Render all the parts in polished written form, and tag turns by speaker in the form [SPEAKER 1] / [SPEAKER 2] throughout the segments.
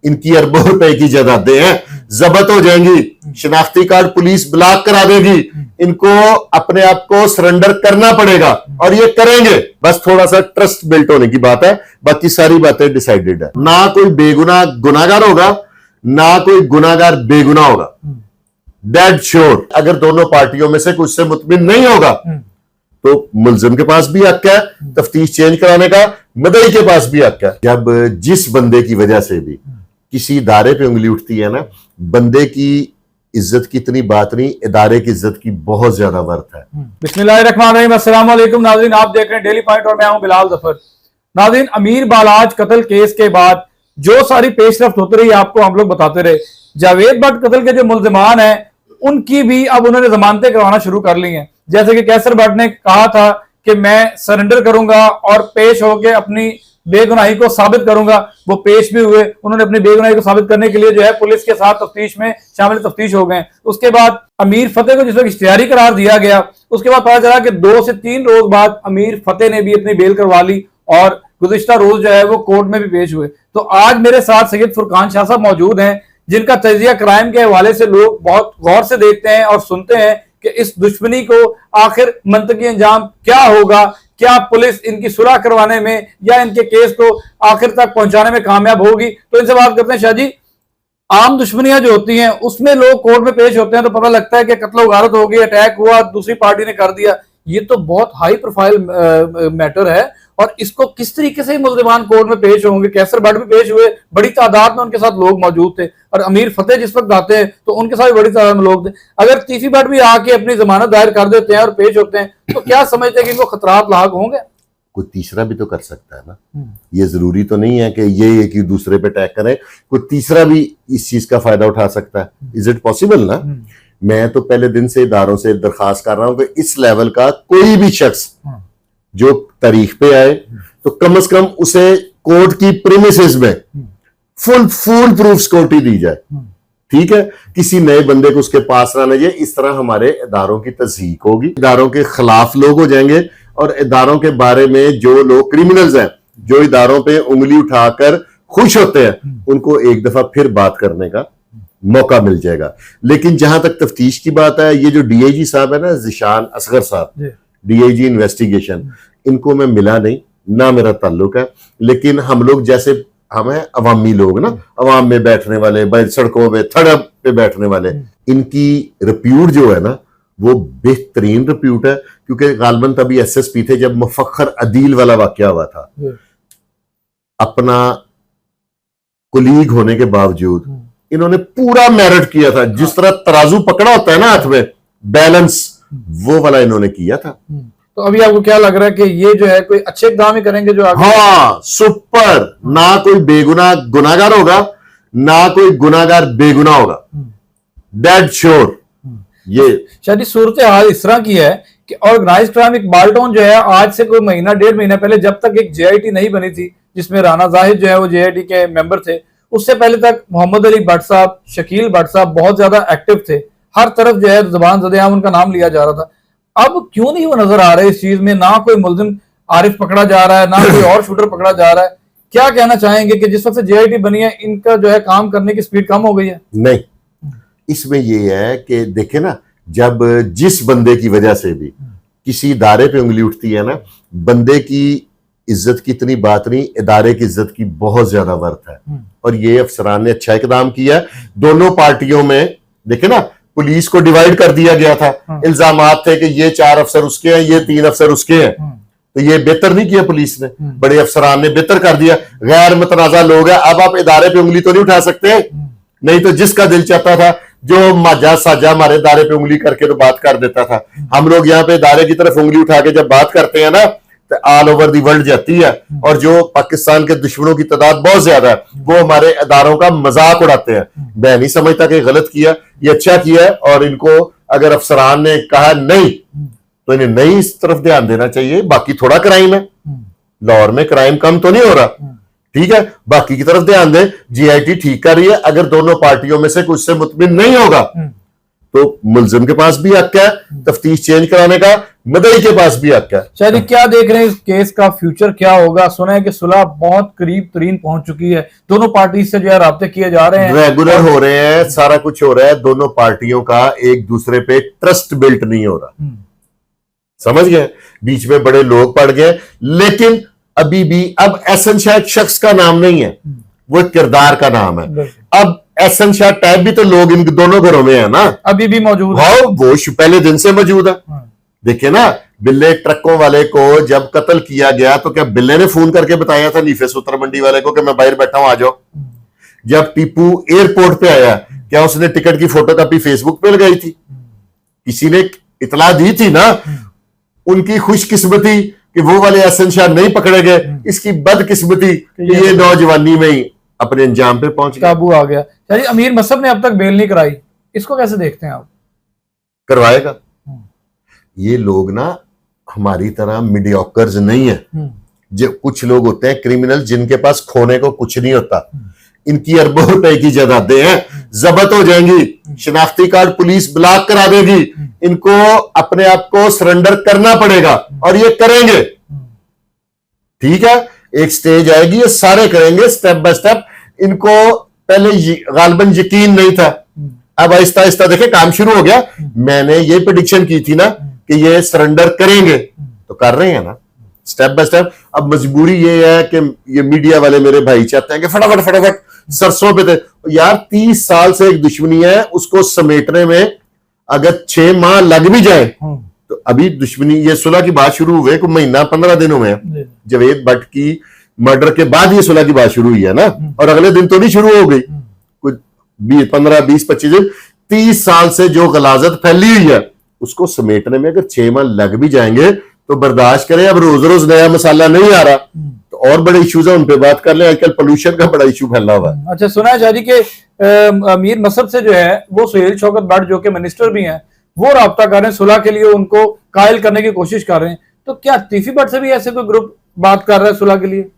[SPEAKER 1] इनकी अरबों रुपए की जायदादें हैं, जब्त हो जाएंगी, शनाख्ती कार्ड पुलिस ब्लॉक करा देगी, इनको अपने आप को सरेंडर करना पड़ेगा और ये करेंगे। बस थोड़ा सा ट्रस्ट बिल्ट होने की बात है, बाकी सारी बातें डिसाइडेड है। ना कोई बेगुनाह गुनाहगार होगा, ना कोई गुनाहगार बेगुनाह होगा, डेड श्योर। अगर दोनों पार्टियों में से कुछ से मुतमिन नहीं होगा तो मुलजिम के पास भी हक है तफ्तीश चेंज कराने का, मदई के पास भी हक है। जब जिस बंदे की वजह से भी किसी इदारे पे उंगली उठती है ना, बंदे की इज्जत की इतनी बात नहीं, इदारे की इज्जत की बहुत ज्यादा वर्थ है।
[SPEAKER 2] बिस्मिल्लाहिर्रहमानिर्रहीम, अस्सलाम वालेकुम नाज़रीन, आप देख रहे हैं डेली पॉइंट और मैं हूं बिलाल जफर। नाज़रीन, अमीर बालाज कत्ल केस के बाद जो सारी पेशरफ्त होती रही आपको हम लोग बताते रहे। जावेद भट्ट कत्ल के जो मुल्जिमान हैं उनकी भी अब उन्होंने जमानतें करवाना शुरू कर ली हैं। जैसे कि कैसर भट्ट ने कहा था कि मैं सरेंडर करूंगा और पेश होकर अपनी बेगुनाही को साबित करूंगा, वो पेश भी हुए। उन्होंने अपनी बेगुनाही को साबित करने के लिए जो है पुलिस के साथ तफ्तीश में शामिल तफ्तीश हो गए। उसके बाद अमीर फतेह को जिस वक्त इश्तिहारी करार दिया गया, उसके बाद पता चला कि 2 से 3 रोज बाद अमीर फतेह ने भी अपनी बेल करवा ली और गुज़िश्ता रोज जो है वो कोर्ट में भी पेश हुए। तो आज मेरे साथ सैयद फुरकान शाह साहब मौजूद हैं, जिनका तजिया क्राइम के हवाले से लोग बहुत गौर से देखते हैं और सुनते हैं कि इस दुश्मनी को आखिर मंतकी अंजाम क्या होगा, क्या पुलिस इनकी सुलह करवाने में या इनके केस को आखिर तक पहुंचाने में कामयाब होगी। तो इनसे बात करते हैं। शाह जी, आम दुश्मनियां जो होती हैं उसमें लोग कोर्ट में पेश होते हैं तो पता लगता है कि कत्ल गारत हो गई, अटैक हुआ, दूसरी पार्टी ने कर दिया। ये तो बहुत हाई प्रोफाइल मैटर है और इसको किस तरीके से मुल्जिमान कोर्ट में पेश होंगे। कैसर भट्ट भी पेश हुए, बड़ी तादाद में उनके साथ लोग मौजूद थे, और अमीर फतेह जिस वक्त आते हैं तो उनके साथ बड़ी तादाद में लोग थे। अगर तीसरी भट्ट भी आके अपनी जमानत दायर कर देते हैं और पेश होते हैं तो क्या समझते हैं कि इनको खतरात लाक होंगे?
[SPEAKER 1] कोई तीसरा भी तो कर सकता है ना, ये जरूरी तो नहीं है कि ये एक ही दूसरे पे अटैक करें, कोई तीसरा भी इस चीज का फायदा उठा सकता है। इज इट पॉसिबल ना? मैं तो पहले दिन से इदारों से दरखास्त कर रहा हूं कि इस लेवल का कोई भी शख्स जो तारीख पे आए तो कम से कम उसे कोर्ट की प्रीमिसेस में फुल प्रूफ सिक्योरिटी दी जाए। ठीक है, किसी नए बंदे को उसके पास रहना चाहिए। इस तरह हमारे इदारों की तस्दीक होगी, इदारों के खिलाफ लोग हो जाएंगे और इदारों के बारे में जो लोग क्रिमिनल्स हैं, जो इदारों पे उंगली उठाकर खुश होते हैं, उनको एक दफा फिर बात करने का मौका मिल जाएगा। लेकिन जहां तक तफ्तीश की बात है, ये जो डीआईजी साहब है ना, ज़िशान असगर साहब, डीआईजी इन्वेस्टिगेशन, इनको मैं मिला नहीं, ना मेरा ताल्लुक है। लेकिन हम लोग जैसे हम हैं अवामी लोग ना, अवाम में बैठने वाले, सड़कों में थड़प पे बैठने वाले, इनकी रिप्यूट जो है ना वो बेहतरीन रिप्यूट है। क्योंकि गालबन तभी एसएसपी थे जब मुफक्खर अदील वाला वाकया हुआ था। अपना कुलीग होने के बावजूद इन्होंने पूरा मेरिट किया था। जिस तरह तराजू पकड़ा होता है ना हाथ में, बैलेंस, वो वाला इन्होंने किया था।
[SPEAKER 2] तो अभी आपको क्या लग रहा है कि ये जो है कोई अच्छे इक़दाम ही करेंगे जो आगे?
[SPEAKER 1] हाँ, सुपर। ना कोई बेगुनाह गुनाहगार होगा, ना कोई गुनाहगार बेगुनाह होगा, डेड श्योर। ये
[SPEAKER 2] शायद सूरत हाल इस तरह की है कि ऑर्गेनाइज्ड क्राइम एक बाल्टोन जो है आज से कोई महीना 1.5 महीना पहले, जब तक एक जेआईटी नहीं बनी थी जिसमें राना जाहिद जो है वो जेआईटी के मेंबर थे, उससे पहले तक मोहम्मद अली भट्ट साहब, शकील भट्ट साहब बहुत ज्यादा एक्टिव थे। हर तरफ जो है जुबान ज़द-ए-आम उनका नाम लिया जा रहा था। अब क्यों नहीं वो नजर आ रहे इस चीज में? ना कोई मुल्जिम आरिफ पकड़ा जा रहा है, ना कोई और शूटर पकड़ा जा रहा है। क्या कहना चाहेंगे कि जिस वक्त से जेआईटी बनी है इनका जो है काम करने की स्पीड कम हो गई है?
[SPEAKER 1] नहीं, इसमें ये है कि देखे ना, जब जिस बंदे की वजह से भी किसी इदारे पे उंगली उठती है ना, बंदे की इज्जत की इतनी बात नहीं, इदारे की इज्जत की बहुत ज्यादा वर्थ है। और ये अफसरान ने अच्छा इकदाम किया। दोनों पार्टियों में देखे ना, पुलिस को डिवाइड कर दिया गया था। इल्जामात थे कि ये 4 अफसर उसके हैं, ये 3 अफसर उसके हैं। तो ये बेहतर नहीं किया पुलिस ने, बड़े अफसरान ने बेहतर कर दिया। गैर मुतनाज़ा लोग हैं, अब आप इदारे पे उंगली तो नहीं उठा सकते। नहीं तो जिसका दिल चाहता था, जो माजा साजा हमारे इदारे पे उंगली करके तो बात कर देता था। हम लोग यहाँ पे इदारे की तरफ उंगली उठा के जब बात करते हैं ना, तो ऑल ओवर दी वर्ल्ड जाती है। और जो पाकिस्तान के दुश्मनों की तादाद बहुत ज्यादा है, वो हमारे इदारों का मजाक उड़ाते हैं। मैं नहीं समझता कि गलत किया, ये अच्छा किया है। और इनको अगर अफसरान ने कहा नहीं, तो इन्हें नहीं इस तरफ ध्यान देना चाहिए। बाकी थोड़ा क्राइम है, लाहौर में क्राइम कम तो नहीं हो रहा, ठीक है, बाकी की तरफ ध्यान दें। जीआईटी ठीक कर रही है। अगर दोनों पार्टियों में से कुछ से मुतमिन नहीं होगा तो मुलजिम के पास भी हक है तफ्तीश चेंज कराने का, मदई के पास भी हक है।
[SPEAKER 2] शायद क्या देख रहे हैं इस केस का फ्यूचर क्या होगा? सुना है कि सुलह बहुत करीब तरीन पहुंच चुकी है, दोनों पार्टी से जो है राब्ते किए जा रहे हैं,
[SPEAKER 1] रेगुलर हो रहे हैं, सारा कुछ हो रहा है, दोनों पार्टियों का एक दूसरे पे ट्रस्ट बिल्ट नहीं हो रहा। समझ गए? बीच में बड़े लोग पड़ गए, लेकिन अभी भी अब एहसन शाह शख्स का नाम नहीं है, वो एक किरदार का नाम है। अब एहसन शाह टाइप भी तो लोग इन दोनों घरों में है ना,
[SPEAKER 2] अभी भी मौजूद है।
[SPEAKER 1] हाँ, वो पहले दिन से मौजूद है। देखिए ना, बिल्ले ट्रकों वाले को जब कत्ल किया गया तो क्या बिल्ले ने फोन करके बताया था नीफे सूत्र मंडी वाले को कि मैं बाहर बैठा हूं, आ जाओ? जब टीपू एयरपोर्ट पे आया, क्या उसने टिकट की फोटोकॉपी फेसबुक पे लगाई थी? किसी ने इतला दी थी ना? उनकी खुशकिस्मती कि वो वाले एहसन शाह नहीं पकड़े गए, इसकी बदकिस्मती कि ये नौजवानी में ही अपने अंजाम पे पहुंच गया,
[SPEAKER 2] काबू आ गया। यानी अमीर मसहब ने अब तक बेल नहीं कराई, इसको कैसे देखते हैं आप?
[SPEAKER 1] करवाएगा। ये लोग ना हमारी तरह मीडियोकर्स नहीं है। जो कुछ लोग होते हैं क्रिमिनल, जिनके पास खोने को कुछ नहीं होता, इनकी अरबों रुपए की जायदादें हैं, जब्त हो जाएंगी, शिनाख्ती कार्ड पुलिस ब्लॉक करा देगी, इनको अपने आप को सरेंडर करना पड़ेगा और ये करेंगे। ठीक है, एक स्टेज आएगी, ये सारे करेंगे स्टेप बाय स्टेप। इनको पहले गालबन यकीन नहीं था, अब आहिस्ता आहिस्ता देखे काम शुरू हो गया। मैंने ये प्रेडिक्शन की थी ना कि ये सरेंडर करेंगे, तो कर रहे हैं ना स्टेप बाय स्टेप। अब मजबूरी ये है कि ये मीडिया वाले मेरे भाई चाहते हैं कि फटाफट फटाफट सरसों पे थे। यार 30 साल से एक दुश्मनी है, उसको समेटने में अगर 6 माह लग भी जाए तो अभी दुश्मनी, ये सुलह की बात शुरू हुए को महीना 15 दिन हुए हैं। जावेद भट्ट की मर्डर के बाद ये सुलह की बात शुरू हुई है ना, और अगले दिन तो नहीं शुरू हो गई, कुछ 15, 20, 25 दिन। 30 साल से जो गलाजत फैली हुई है उसको समेटने में अगर 6 माह लग भी जाएंगे तो बर्दाश्त करें। अब रोज रोज नया मसाला नहीं आ रहा, तो और बड़े इश्यूज है, उन पे बात कर ले। आजकल पोल्यूशन का बड़ा इशू फैला हुआ है।
[SPEAKER 2] अच्छा, सुना है शादी के अमीर मसहब से जो है वो सुहेल शौकत भट्ट जो कि मिनिस्टर भी हैं, वो राब्ता कर रहे हैं सुलह के लिए, उनको कायल करने की कोशिश कर रहे हैं। तो क्या तीफी भट्ट से भी ऐसे कोई ग्रुप बात कर रहा है सुलह के लिए?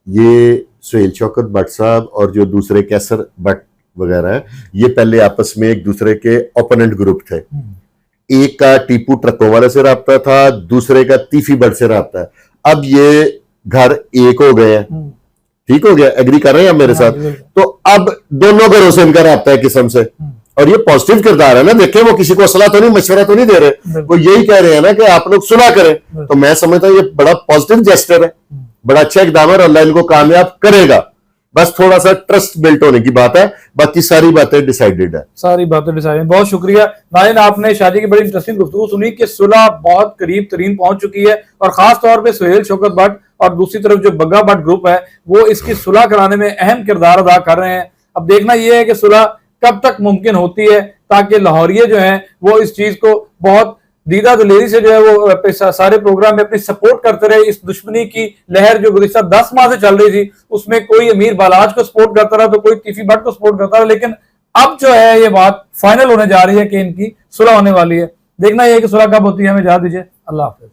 [SPEAKER 1] ये सुहेल शौकत भट्ट साहब और जो दूसरे कैसर भट्ट वगैरह है, ये पहले आपस में एक दूसरे के ओपोनेंट ग्रुप थे। एक का टीपू ट्रकों वाले से राब्ता था, दूसरे का तीफी भट्ट से राब्ता है। अब ये घर एक हो गए हैं, ठीक हो गया, एग्री कर रहे हैं आप मेरे साथ? तो अब दोनों घरों से इनका राब्ता है किस्म से, और ये पॉजिटिव किरदार है ना। देखें, वो किसी को सलाह तो नहीं, मशवरा तो नहीं दे रहे, वो यही कह रहे हैं ना कि आप लोग सुलह करें। तो मैं समझता हूं ये बड़ा पॉजिटिव जेस्टर है, बड़ा अच्छा इकदाम है, और अल्लाह इनको कामयाब करेगा। बस थोड़ा सा ट्रस्ट बिल्ट होने की बात है, बाकी सारी बातें डिसाइडेड है।
[SPEAKER 2] सारी बातें डिसाइडेड। बहुत शुक्रिया नाज़रीन, आपने शादी की बड़ी इंटरेस्टिंग गुफ्तगू सुनी कि सुलह बहुत करीब तरीन पहुंच चुकी है, और खास तौर पे सुहेल शौकत भट्ट और दूसरी तरफ जो बग्गा भट्ट ग्रुप है वो इसकी सुलह कराने में अहम किरदार अदा कर रहे हैं। अब देखना यह है कि सुलह कब तक मुमकिन होती है, ताकि लाहौरिये जो हैं वो इस चीज को बहुत दीदा दिलेरी से जो है वो सारे प्रोग्राम में अपनी सपोर्ट करते रहे। इस दुश्मनी की लहर जो गुज़िश्ता 10 माह से चल रही थी, उसमें कोई अमीर बालाज को सपोर्ट करता रहा, तो कोई तीफी भट्ट को सपोर्ट करता रहा, लेकिन अब जो है ये बात फाइनल होने जा रही है कि इनकी सुलह होने वाली है। देखना यह है कि सुलह कब होती है। हमें इजाज़त दीजिए, अल्लाह हाफिज।